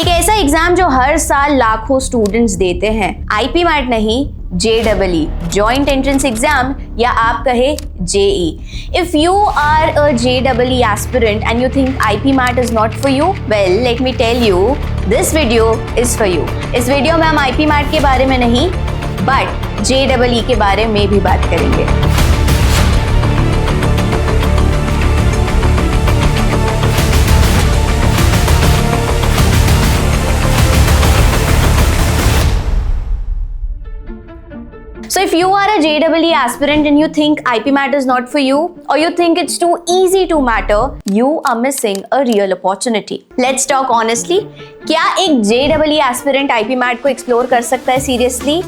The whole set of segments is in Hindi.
एक ऐसा एग्जाम जो हर साल लाखों स्टूडेंट्स देते हैं, आईपी मैट नहीं, JEE, जॉइंट एंट्रेंस एग्जाम, या आप कहे JE. If you are a JEE aspirant and you think IP MAT is not for you, well, let me tell you, this video is for you. इस वीडियो में हम IP MAT के बारे में नहीं, but JEE के बारे में भी बात करेंगे. So if you are a JEE aspirant and you think IP MAT is not for you, or you think it's too easy to matter, you are missing a real opportunity. Let's talk honestly. क्या एक JEE aspirant IP MAT को explore कर सकता है seriously?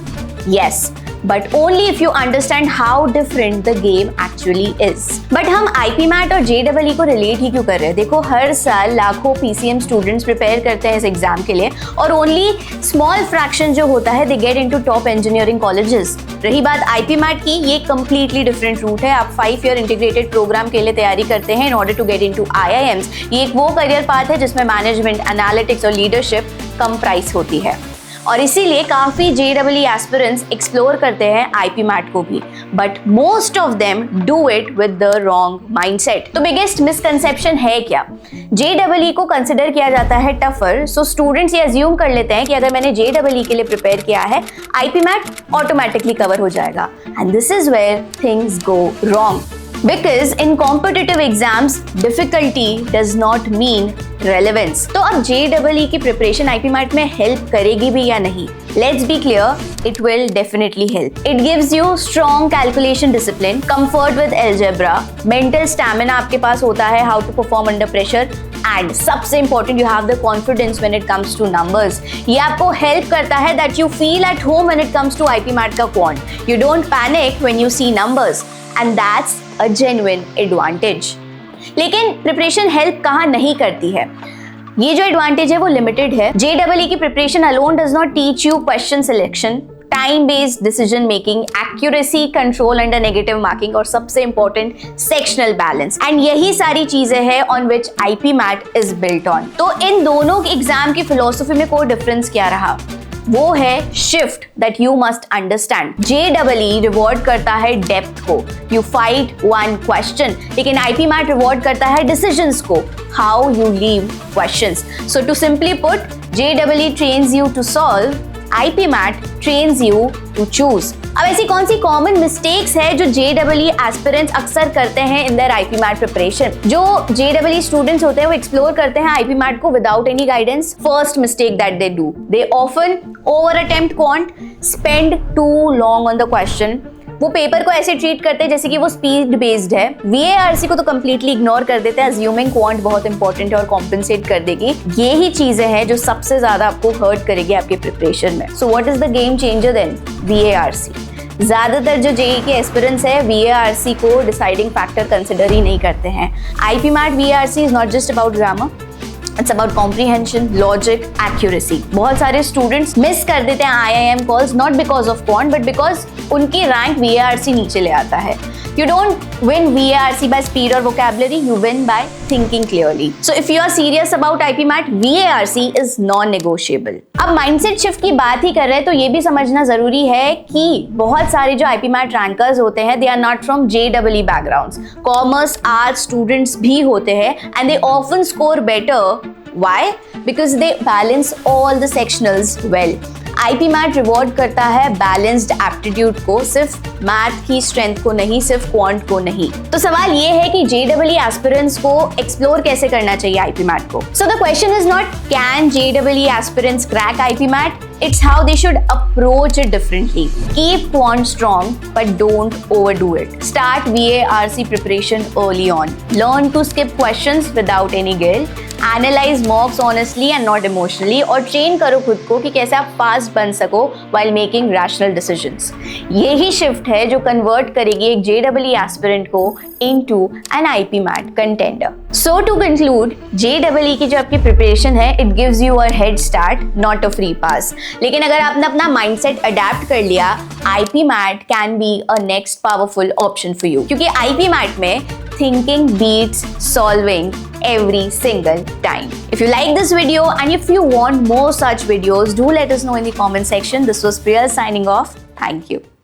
Yes. But only if you understand how different the game actually is. But हम IP MAT और JEE को relate ही क्यों कर रहे हैं? देखो, हर साल लाखों PCM स्टूडेंट्स प्रिपेयर करते हैं इस एग्जाम के लिए, और ओनली स्मॉल फ्रैक्शन जो होता है they get into top engineering colleges. रही बात IP MAT की, ये कंप्लीटली डिफरेंट रूट है. आप 5 ईयर इंटीग्रेटेड प्रोग्राम के लिए तैयारी करते हैं in order to get into IIMs. ये एक वो करियर पाथ है जिसमें मैनेजमेंट, एनालिटिक्स और लीडरशिप कम प्राइस होती है, और इसीलिए काफी JEE एस्पिरेंट्स एक्सप्लोर करते हैं IP MAT को भी, but most of them do it with the wrong mindset. तो बिगेस्ट मिसकंसेप्शन है क्या? JEE को कंसिडर किया जाता है टफर, सो स्टूडेंट्स ये अज्यूम कर लेते हैं कि अगर मैंने JEE के लिए प्रिपेयर किया है, IP MAT ऑटोमेटिकली कवर हो जाएगा. And this is where things go wrong. Because in competitive exams, difficulty does not mean relevance. तो अब JEE की प्रिपरेशन IP MAT में हेल्प करेगी भी या नहीं? Let's be clear, it will definitely help. It gives you strong calculation discipline, comfort with algebra, mental stamina आपके पास होता है, how to perform under pressure, and सबसे important, you have the confidence when it comes to numbers. ये आपको हेल्प करता है that you feel at home when it comes to IP MAT का quant. You don't panic when you see numbers, and that's a genuine advantage. लेकिन प्रिपरेशन हेल्प कहाँ नहीं करती है? ये जो एडवांटेज है वो लिमिटेड है. JEE की preparation alone does not teach you question selection, time based decision making, accuracy control under negative marking, और सबसे इंपॉर्टेंट सेक्शनल बैलेंस. एंड यही सारी चीजें हैं on which IP MAT is built on. तो इन दोनों एग्जाम की फिलोसफी में कोई डिफरेंस क्या रहा? वो है shift that you must understand. JEE reward करता है डेप्थ को, यू फाइट वन क्वेश्चन, लेकिन IP MAT रिवॉर्ड करता है डिसीजंस को, how you leave questions. So to simply put, JEE trains you to solve, IP MAT trains you to choose. अब ऐसी कौन सी कॉमन मिस्टेक्स है जो JEE एस्पिरेंट्स अक्सर करते हैं in their IP MAT preparation? जो JEE स्टूडेंट्स होते हैं वो एक्सप्लोर करते हैं IP MAT को without any guidance. First mistake that they do, they often over attempt quant, spend too long on the question. वो पेपर को ऐसे ट्रीट करते हैं जैसे कि वो स्पीड बेस्ड है. VARC को तो कंप्लीटली इग्नोर कर देते हैं, अज्यूमिंग क्वांट बहुत इंपॉर्टेंट है और कॉम्पेंसेट कर देगी. ये ही चीजें हैं जो सबसे ज्यादा आपको हर्ट करेगी आपके प्रिपरेशन में. So what is the game changer then? VARC. ज्यादातर जो JEE के एस्पिरेंट्स है VARC को डिसाइडिंग फैक्टर कंसिडर ही नहीं करते हैं. IP MAT VARC is not just about grammar, it's about comprehension, logic, accuracy. बहुत सारे स्टूडेंट्स मिस कर देते हैं IIM calls, not because of quant but because उनकी रैंक VARC नीचे ले आता है. You don't win VARC by speed or vocabulary, you win by thinking clearly. So if you are serious about IP MAT, VARC is non-negotiable. अब माइंडसेट शिफ्ट की बात ही कर रहे हैं तो ये भी समझना जरूरी है कि बहुत सारे जो IP MAT रैंकर्स होते हैं, they are not from JEE backgrounds. Commerce, arts students भी होते हैं and they often score better. Why? Because they balance all the sectionals well. IP MAT reward करता है बैलेंस्ड एप्टीट्यूड को, सिर्फ मैथ की स्ट्रेंथ को नहीं, सिर्फ क्वांट को नहीं. तो सवाल ये है कि JEE एस्पिरेंट्स को एक्सप्लोर कैसे करना चाहिए IP MAT को. So the question is not can JEE aspirants crack IP MAT, it's how they should approach it differently. Keep quant strong but don't overdo it. Start VARC preparation early on. Learn to skip questions without any guilt. Analyze mocks honestly and not emotionally, और ट्रेन करो खुद को कि कैसे आप फास्ट बन सको while making rational decisions. यही शिफ्ट है जो कन्वर्ट करेगी एक JEE एस्पिरेंट को into an IP MAT contender. So to conclude, JEE की जो आपकी प्रिपरेशन है, it gives you a head start, not a free pass. लेकिन अगर आपने अपना माइंडसेट अडेप्ट कर लिया, IP MAT can be a next powerful option for you. क्योंकि IP MAT में thinking beats solving every single time. If you like this video and if you want more such videos, do let us know in the comment section. This was Priya signing off. Thank you.